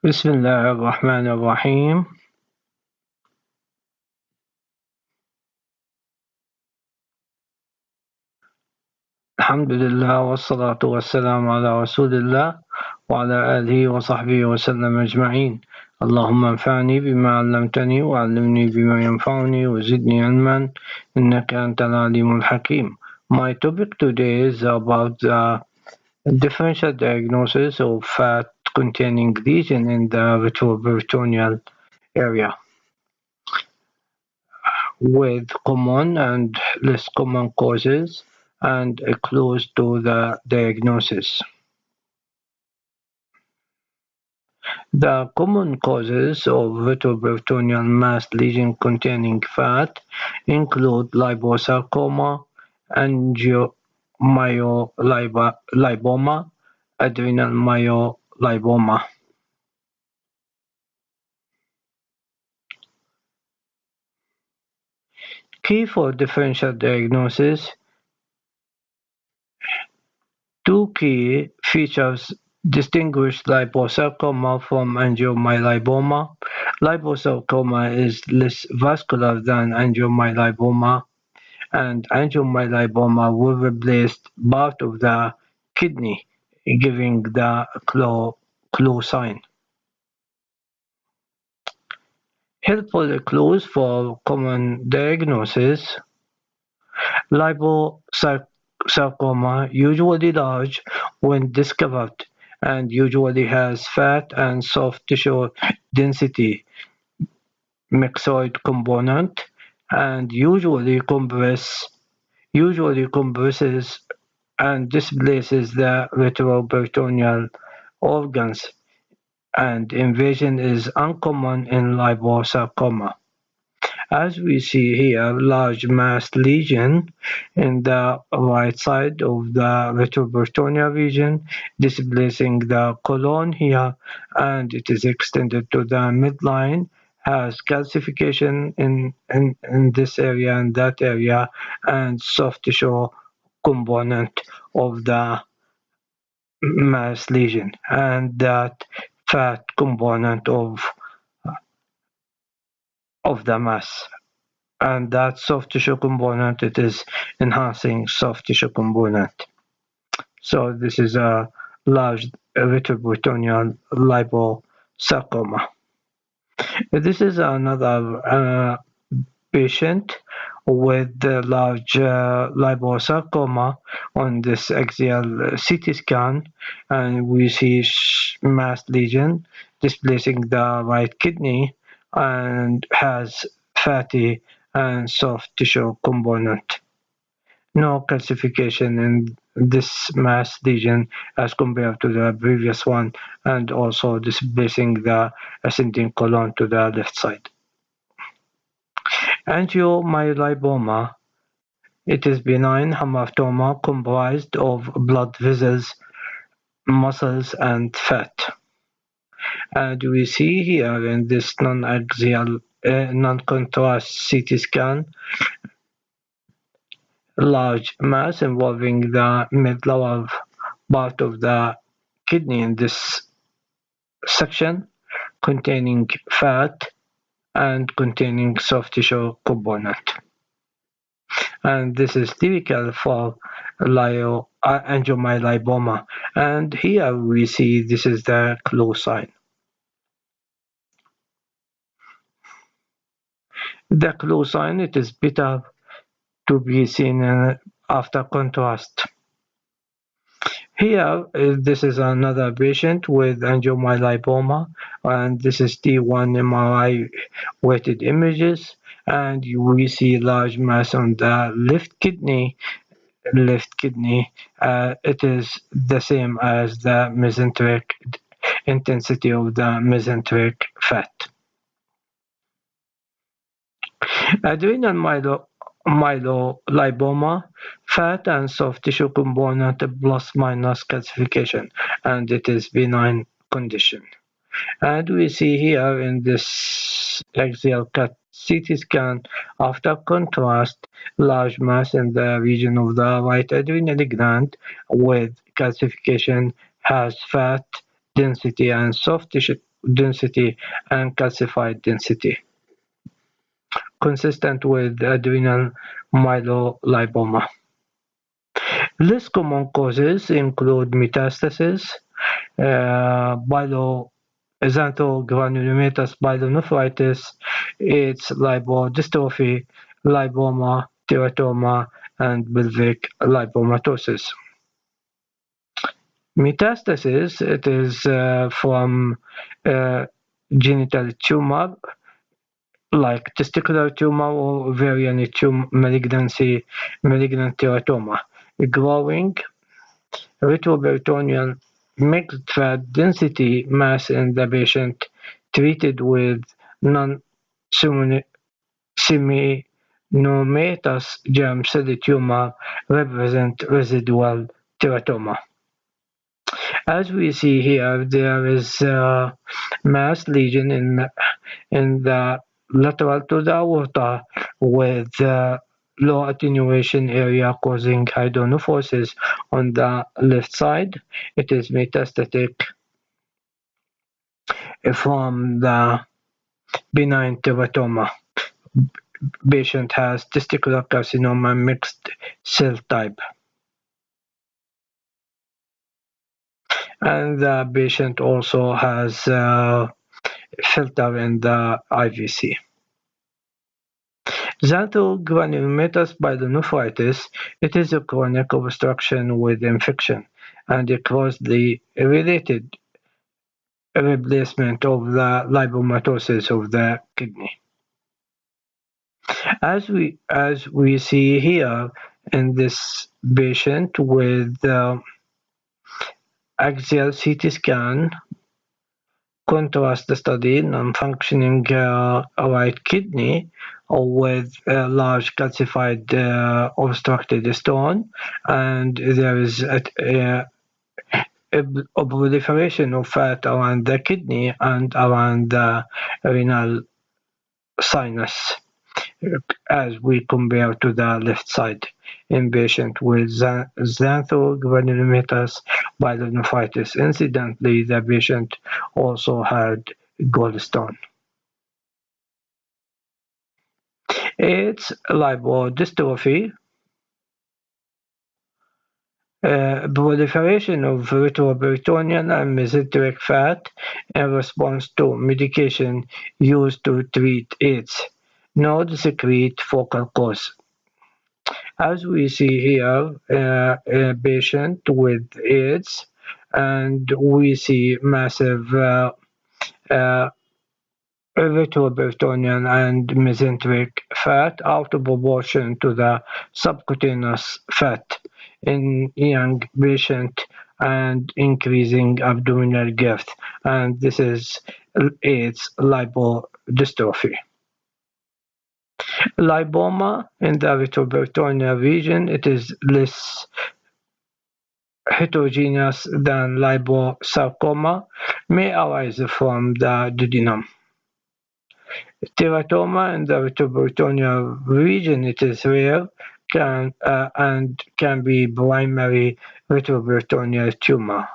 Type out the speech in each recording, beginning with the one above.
بسم الله الرحمن الرحيم. الحمد لله والصلاة والسلام على رسول الله وعلى آله وصحبه وسلم أجمعين. اللهم انفعني بما علمتني وعلمني بما ينفعني وزدني علما إنك أنت العليم الحكيم. My topic today is about the differential diagnosis of fat containing lesion in the retroperitoneal area, with common and less common causes and clues to the diagnosis. The common causes of retroperitoneal mass lesion containing fat include liposarcoma, angiomyolipoma, adrenal myolipoma. Key for differential diagnosis: two key features distinguish liposarcoma from angiomyolipoma. Liposarcoma is less vascular than angiomyolipoma, and angiomyolipoma will replace part of the kidney, giving the clue sign. Helpful clues for common diagnosis: liposarcoma, usually large when discovered, and usually has fat and soft tissue density, myxoid component, and usually compresses and displaces the retroperitoneal organs, and invasion is uncommon in liposarcoma. As we see here, large mass lesion in the right side of the retroperitoneal region, displacing the colon here, and it is extended to the midline, has calcification in this area and that area, and soft tissue component of the mass lesion, and that fat component of the mass. And that soft tissue component, it is enhancing soft tissue component. So this is a large retroperitoneal liposarcoma. This is another patient with the large liposarcoma on this axial CT scan, and we see mass lesion displacing the right kidney and has fatty and soft tissue component. No calcification in this mass lesion as compared to the previous one, and also displacing the ascending colon to the left side. Angiomyolipoma, it is benign hamartoma comprised of blood vessels, muscles, and fat. And we see here in this non-axial, non-contrast CT scan, large mass involving the mid-lower part of the kidney in this section, containing fat and containing soft tissue component. And this is typical for angiomyolipoma. And here we see this is the clue sign. The clue sign, it is better to be seen after contrast. Here, this is another patient with angiomyolipoma, and this is T1 MRI weighted images, and we see large mass on the left kidney. It is the same as the mesenteric intensity of the mesenteric fat. Adrenal myolipoma, fat and soft tissue component plus minus calcification, and it is benign condition. And we see here in this axial cut CT scan, after contrast, large mass in the region of the right adrenal gland with calcification, has fat density and soft density and calcified density, consistent with adrenal myelolipoma. Less common causes include metastasis, xanthogranulomatous pyelonephritis, AIDS, lipodystrophy, lipoma, teratoma, and pelvic lipomatosis. Metastasis, it is from genital tumor like testicular tumor or ovarian malignancy, malignant teratoma, growing retroperitoneal mixed fat density mass in the patient treated with non-seminomatous germ cell tumor represent residual teratoma. As we see here, there is a mass lesion in the lateral to the aorta with low attenuation area causing hydronephrosis on the left side. It is metastatic from the benign teratoma. Patient has testicular carcinoma mixed cell type. And the patient also has filter in the IVC. Xanthogranulomatous pyelonephritis, it is a chronic obstruction with infection, and it closely related replacement of the lipomatosis of the kidney. As we see here in this patient with axial CT scan, contrast the study non-functioning right kidney with a large calcified obstructed stone, and there is a proliferation of fat around the kidney and around the renal sinus as we compare to the left side in patient with xanthogranulomatous pyelonephritis. Incidentally, the patient also had gallstone. It's lipodystrophy, proliferation of retroperitoneal and mesenteric fat in response to medication used to treat AIDS. No discrete focal cause. As we see here, a patient with AIDS, and we see massive retroperitoneal and mesenteric fat out of proportion to the subcutaneous fat in young patient and increasing abdominal girth, and this is AIDS lipodystrophy. Lipoma in the retroperitoneal region, it is less heterogeneous than liposarcoma, may arise from the duodenum. Teratoma in the retroperitoneal region, it is rare and can be primary retroperitoneal tumor.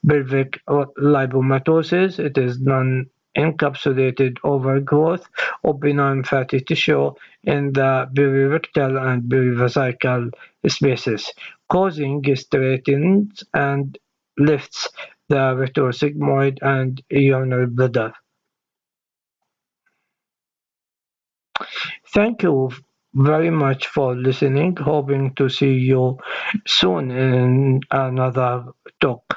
Pelvic lipomatosis, it is non-encapsulated overgrowth of benign fatty tissue in the perirectal and perivesical spaces, causing straightens and lifts the retrosigmoid and urinary bladder. Thank you very much for listening. Hoping to see you soon in another talk.